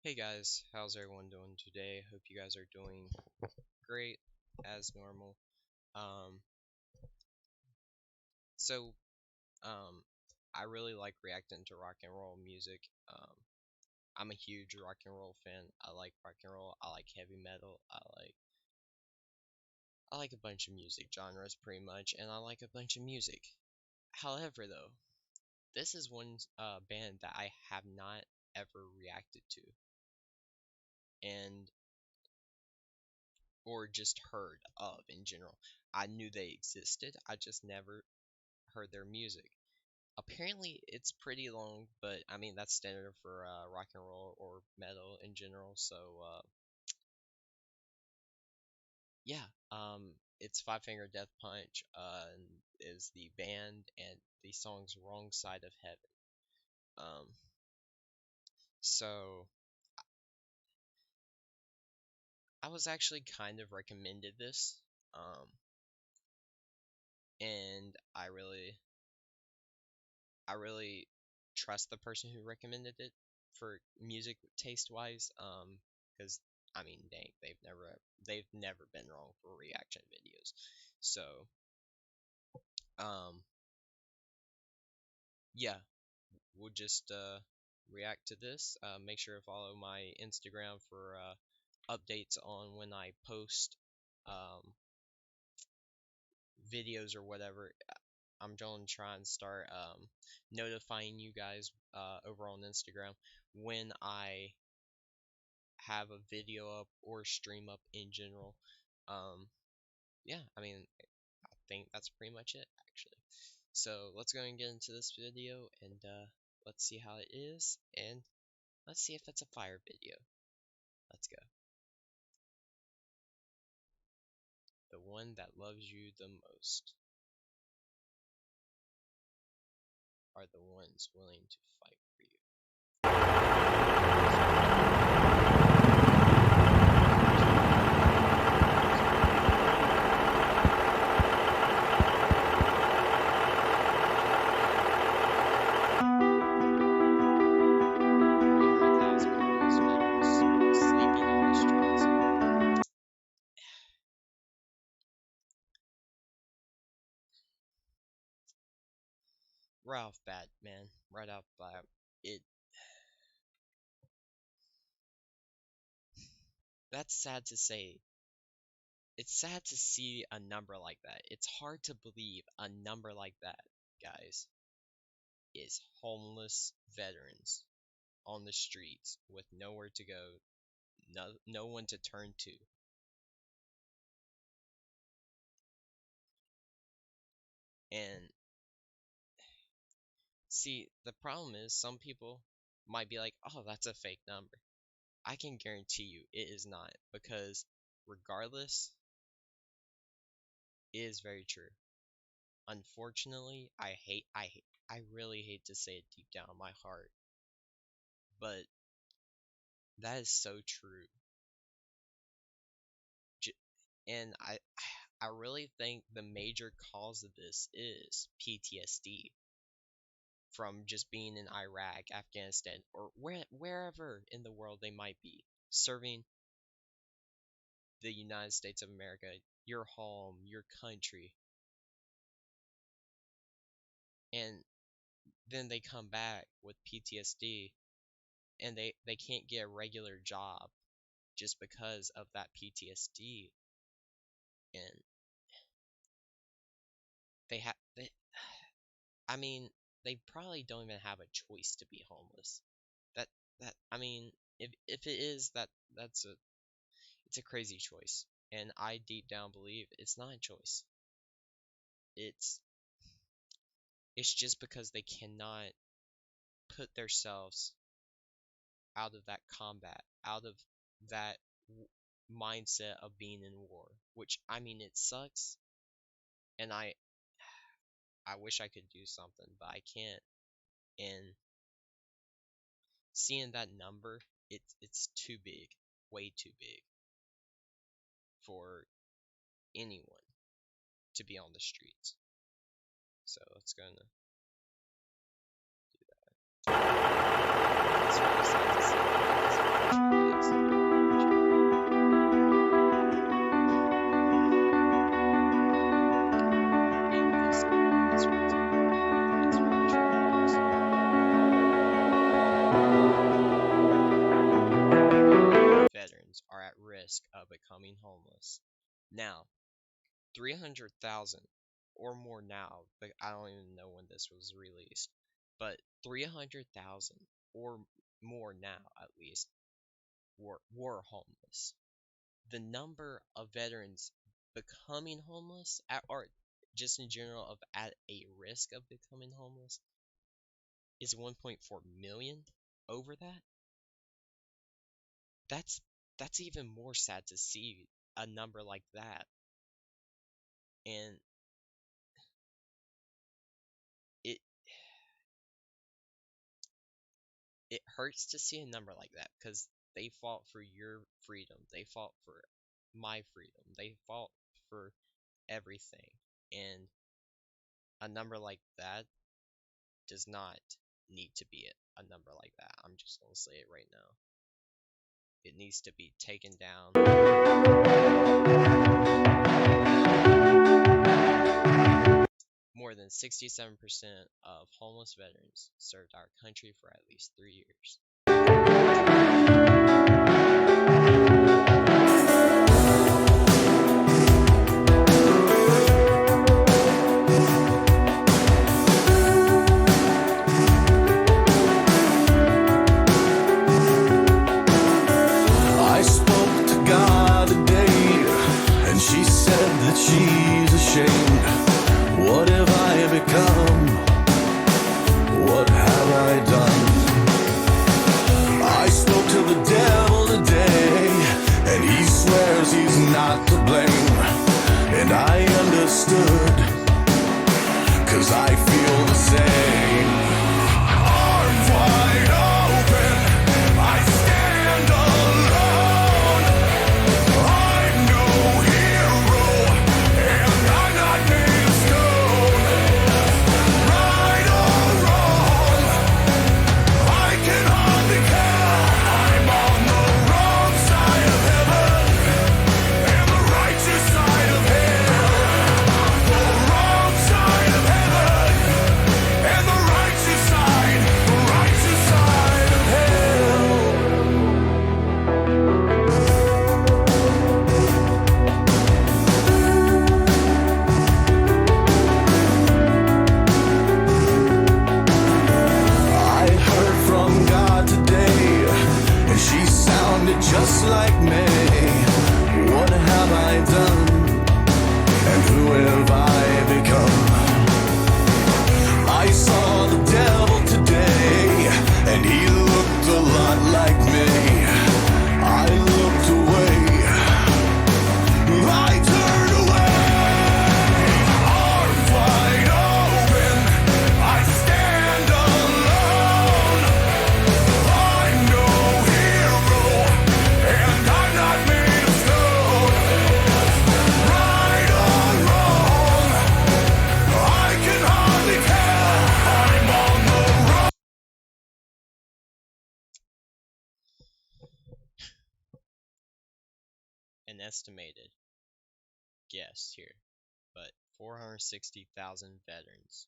Hey guys, how's everyone doing today? Hope you guys are doing great as normal. Um, so, um, I really like reacting to rock and roll music. I'm a huge rock and roll fan. I like rock and roll. I like heavy metal. I like a bunch of music genres pretty much, and I like a bunch of music. However, though, this is one band that I have not ever reacted to, and or just heard of in general. I knew they existed. I just never heard their music. Apparently, it's pretty long, but I mean that's standard for rock and roll or metal in general. So yeah, it's Five Finger Death Punch is the band, and the song's "Wrong Side of Heaven." Um, so I was actually kind of recommended this, um, and I really trust the person who recommended it for music taste wise. Because I mean, dang, they've never been wrong for reaction videos. So, um, yeah, we'll just react to this. Make sure to follow my Instagram for updates on when I post um videos or whatever. I'm going to try and start notifying you guys over on Instagram when I have a video up or stream up in general. Um, yeah, I mean, I think that's pretty much it, actually. So let's go and get into this video, and let's see how it is, and let's see if it's a fire video. Let's go. The one that loves you the most are the ones willing to fight for you. Sleeping on the streets. Right off bat, man. Right off bat, it that's sad to say. It's sad to see a number like that. It's hard to believe a number like that, guys, is homeless veterans on the streets with nowhere to go, no one to turn to. And see, the problem is some people might be like, "Oh, that's a fake number." I can guarantee you it is not, because regardless, it is very true. Unfortunately, I really hate to say it deep down in my heart, but that is so true. And I really think the major cause of this is PTSD from just being in Iraq, Afghanistan, or wherever in the world they might be, serving the United States of America, your home, your country, and then they come back with PTSD, and they can't get a regular job just because of that PTSD. And they I mean, they probably don't even have a choice to be homeless. That that I mean, if it is that, it's a crazy choice, and I deep down believe it's not a choice. It's it's just because they cannot put themselves out of that combat, out of that mindset of being in war. Which, I mean, it sucks, and I wish I could do something, but I can't. And seeing that number, it's too big, way too big for anyone to be on the streets. So it's gonna do that. It's really sad to see. risk of becoming homeless. Now, 300,000 or more now, but I don't even know when this was released, but 300,000 or more now at least were homeless. The number of veterans becoming homeless or just in general of at a risk of becoming homeless is 1.4 million. Over that, that's that's even more sad to see a number like that. And it it hurts to see a number like that because they fought for your freedom, they fought for my freedom, they fought for everything. And a number like that does not need to be a number like that. I'm just gonna say it right now. It needs to be taken down. More than 67% of homeless veterans served our country for at least 3 years. I spoke to God today, and she said that she's ashamed. What have I become? What have I done? I spoke to the devil today, and he swears he's not to blame. And I understood, 'cause I feel the same. Arms wide open, I stand alone. I'm no hero, and I'm not made of stone. Right or wrong, I can hardly care. I'm on the wrong side of heaven and the righteous side of hell. The wrong side of heaven and the righteous side of hell. I heard from God today, and she sounded just like me. What have I done? And who have I become? I saw the devil today, and he looked a lot like me. I looked away. I turned away. Arms wide open, I stand alone. I'm no hero, and I'm not made of stone. Right or wrong, I can hardly care. I'm on the wrong. An estimated guess here, but 460,000 veterans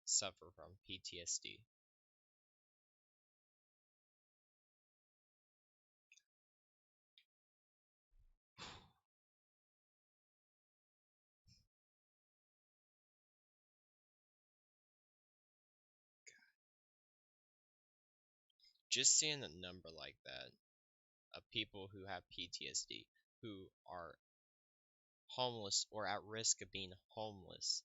suffer from PTSD. Just seeing a number like that of people who have PTSD, who are homeless or at risk of being homeless,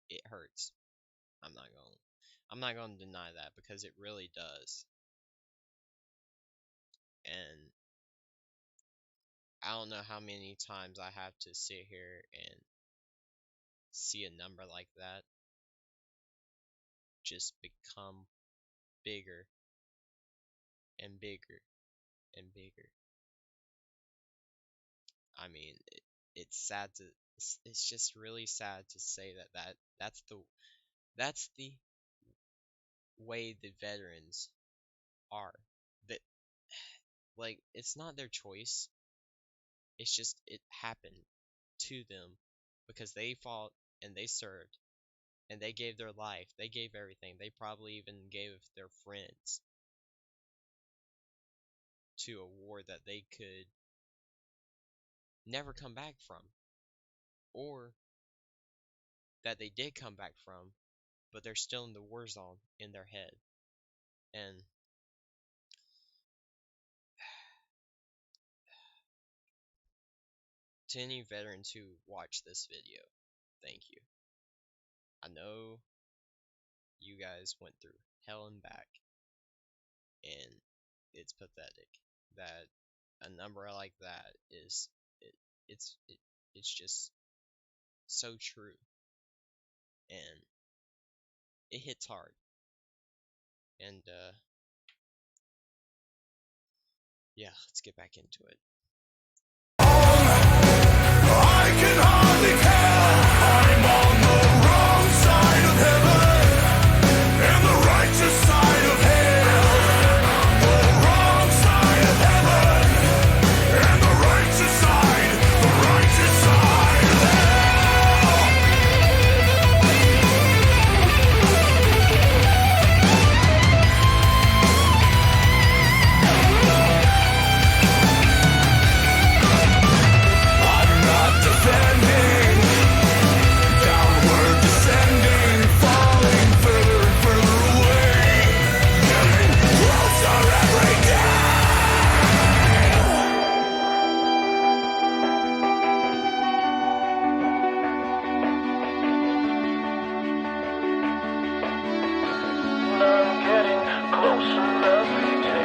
it hurts. I'm not going I'm not going to deny that because it really does. And I don't know how many times I have to sit here and see a number like that just become bigger and bigger and bigger. I mean, it's sad to it's just really sad to say that's the way the veterans are. That like it's not their choice. It's just it happened to them because they fought and they served and they gave their life. They gave everything. They probably even gave their friends. to a war that they could never come back from, or that they did come back from, but they're still in the war zone in their head. And to any veterans who watch this video, thank you. I know you guys went through hell and back, and it's pathetic that a number like that is it's just so true, and it hits hard. And yeah, let's get back into it. I can hardly tell. I'm on the wrong side of heaven and the righteous side of hell. The wrong side of heaven and the righteous side of hell. I'm not defending, downward descending, falling further and further away, getting closer every I'm getting closer every day.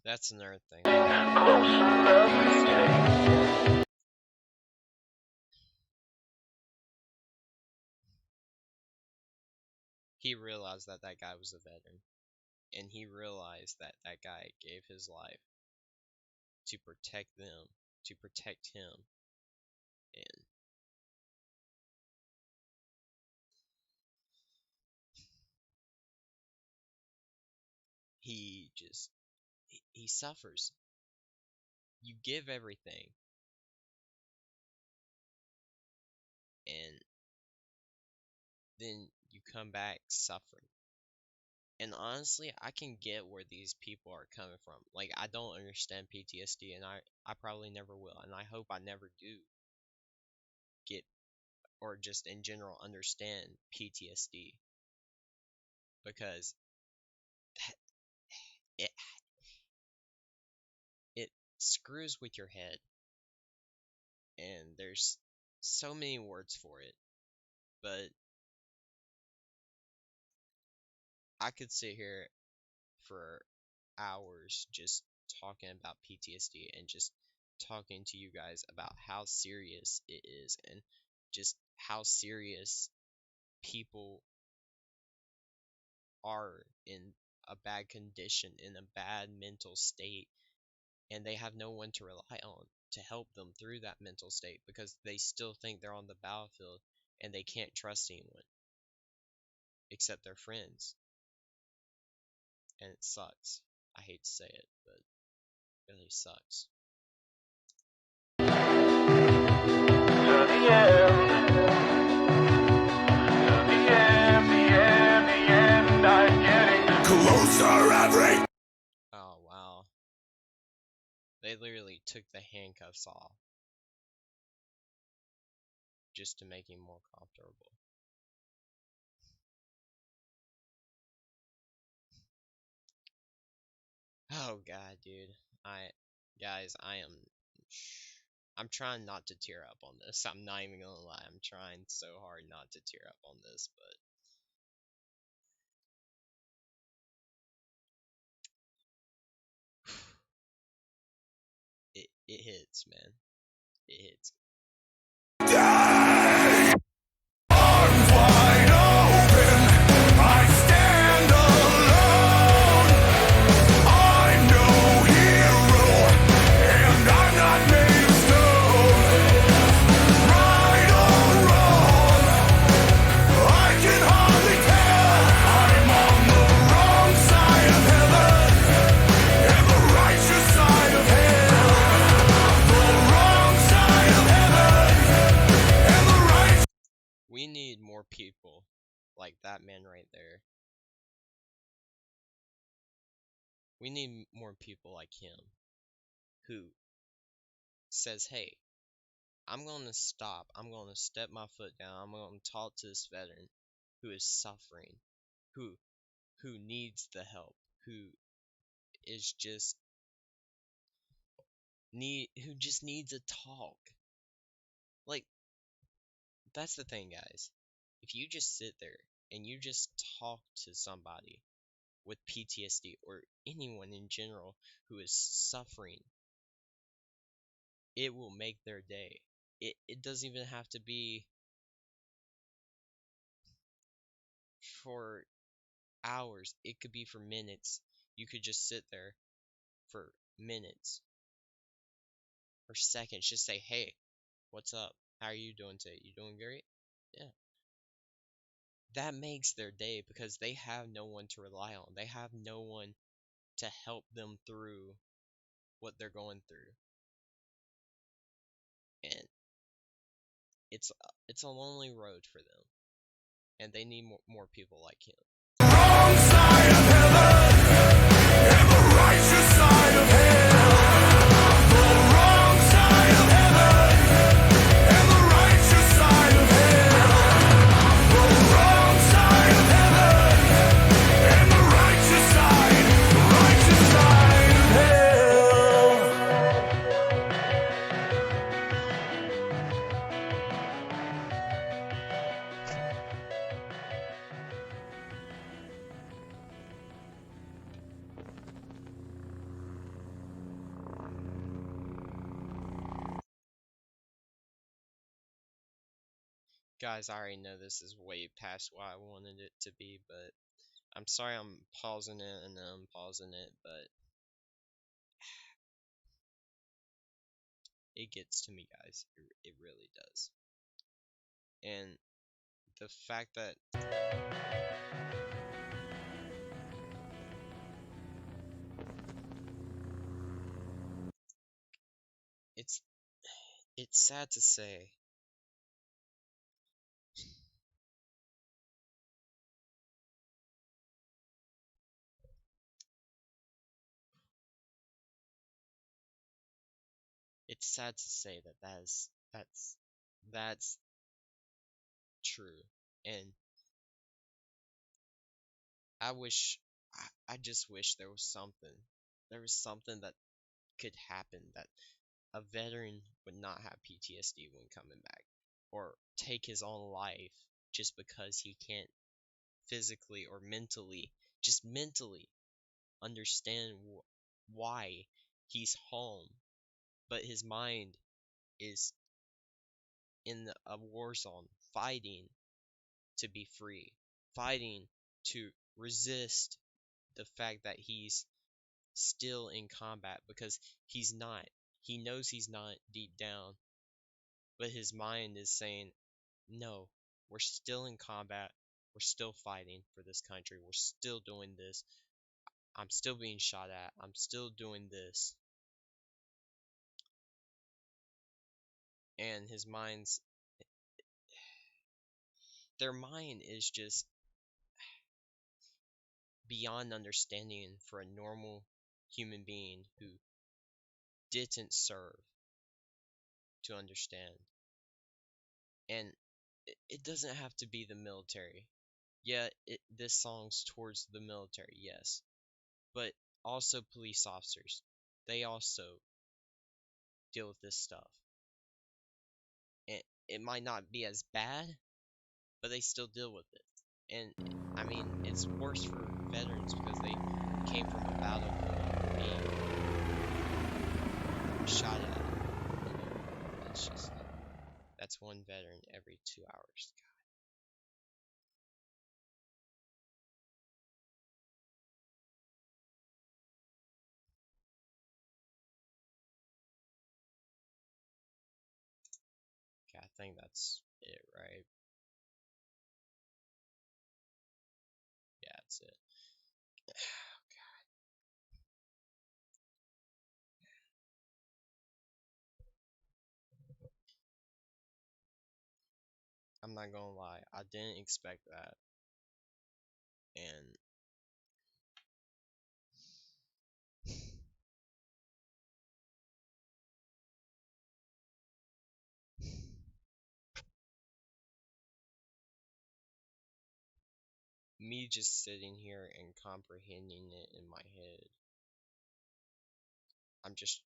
That's another thing. Closer every day. He realized that that guy was a veteran, and he realized that that guy gave his life to protect them, to protect him, and he just he suffers. You give everything, and then you come back suffering. And honestly, I can get where these people are coming from. Like, I don't understand PTSD, and I probably never will, and I hope I never do get, or just in general understand PTSD, because it it screws with your head, and there's so many words for it, but I could sit here for hours just talking about PTSD and just talking to you guys about how serious it is, and just how serious people are in a bad condition, in a bad mental state, and they have no one to rely on to help them through that mental state, because they still think they're on the battlefield and they can't trust anyone except their friends. And it sucks. I hate to say it, but it really sucks. To the end. To the end, the end, the end. I'm getting closer every. Oh, wow. They literally took the handcuffs off just to make him more comfortable. Oh god, dude. I'm trying not to tear up on this. I'm not even gonna lie. I'm trying so hard not to tear up on this, but it hits, man. It hits. Arms wide open, I stand alone. I'm no hero, and I'm not made of stone. Right or wrong, I can hardly tell. I'm on the wrong side of heaven and the righteous side of hell. The wrong side of heaven and the right. We need more people like that man right there. We need more people like him who says, "Hey, I'm going to stop. I'm going to step my foot down. I'm going to talk to this veteran who is suffering, who who needs the help, who is just who just needs a talk." Like, that's the thing, guys. If you just sit there and you just talk to somebody with PTSD or anyone in general who is suffering, it will make their day. It doesn't even have to be for hours, it could be for minutes. You could just sit there for minutes or seconds, just say, "Hey, what's up? How are you doing today? You doing great?" Yeah. That makes their day because they have no one to rely on. They have no one to help them through what they're going through. And it's a lonely road for them. And they need more people like him. Wrong side of heaven and the righteous side of hell. The wrong side of heaven and the righteous side of hell. The wrong side of heaven and the righteous side of hell. Guys, I already know this is way past what I wanted it to be, but I'm sorry I'm pausing it and unpausing it, but it gets to me, guys. It really does. And the fact that it's it's sad to say, it's sad to say that that's true. And I wish I just wish there was something that could happen that a veteran would not have PTSD when coming back or take his own life just because he can't physically or mentally, just mentally understand why he's home, but his mind is in a war zone fighting to be free, fighting to resist the fact that he's still in combat because he's not. He knows he's not deep down, but his mind is saying, "No, we're still in combat. We're still fighting for this country. We're still doing this. I'm still being shot at. I'm still doing this." And their mind is just beyond understanding for a normal human being who didn't serve to understand. And it doesn't have to be the military. Yeah, this song's towards the military, yes, but also police officers. They also deal with this stuff. It might not be as bad, but they still deal with it. And I mean, it's worse for veterans because they came from a battlefield being shot at. It's just that's one veteran every 2 hours. God, I think that's it, right? Yeah, that's it. I'm not gonna lie, I didn't expect that. And me just sitting here and comprehending it in my head, I'm just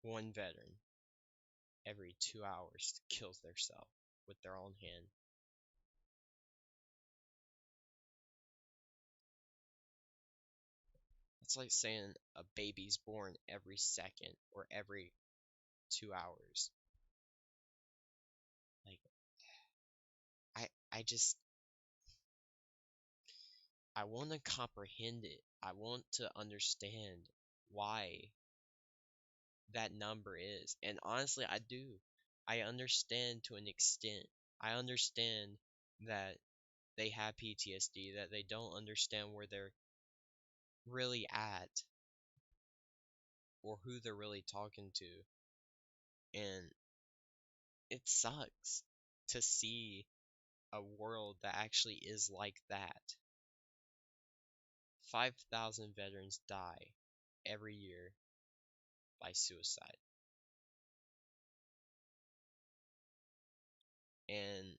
one veteran every 2 hours kills theirself with their own hand. It's like saying a baby's born every second or every 2 hours. Like I just I want to comprehend it. I want to understand why that number is. And honestly, I do. I understand to an extent. I understand that they have PTSD, that they don't understand where they're really at or who they're really talking to. And it sucks to see a world that actually is like that. 5,000 veterans die every year by suicide. And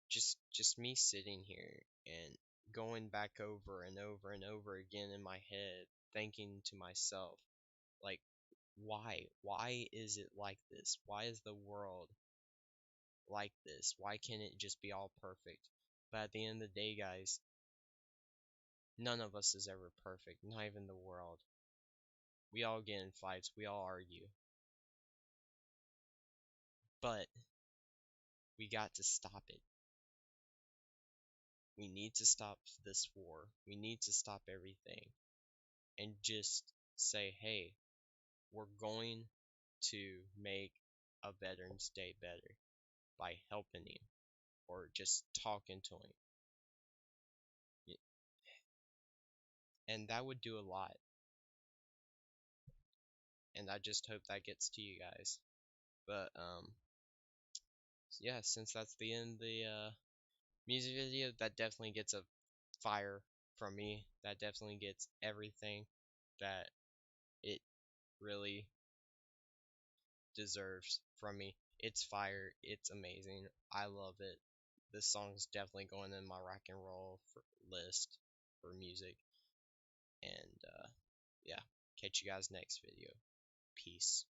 just me sitting here and going back over and over and over again in my head, thinking to myself, like, why is it like this? Why is the world like this? Why can't it just be all perfect? But at the end of the day, guys, none of us is ever perfect, not even the world. We all get in fights, we all argue, but we got to stop it. We need to stop this war. We need to stop everything and just say, hey, we're going to make a Veterans Day better by helping him or just talking to him. And that would do a lot. And I just hope that gets to you guys. But yeah, since that's the end of the music video, that definitely gets a fire from me. That definitely gets everything that it really deserves from me. It's fire. It's amazing. I love it. This song's definitely going in my rock and roll list for music. And yeah, catch you guys next video. Peace.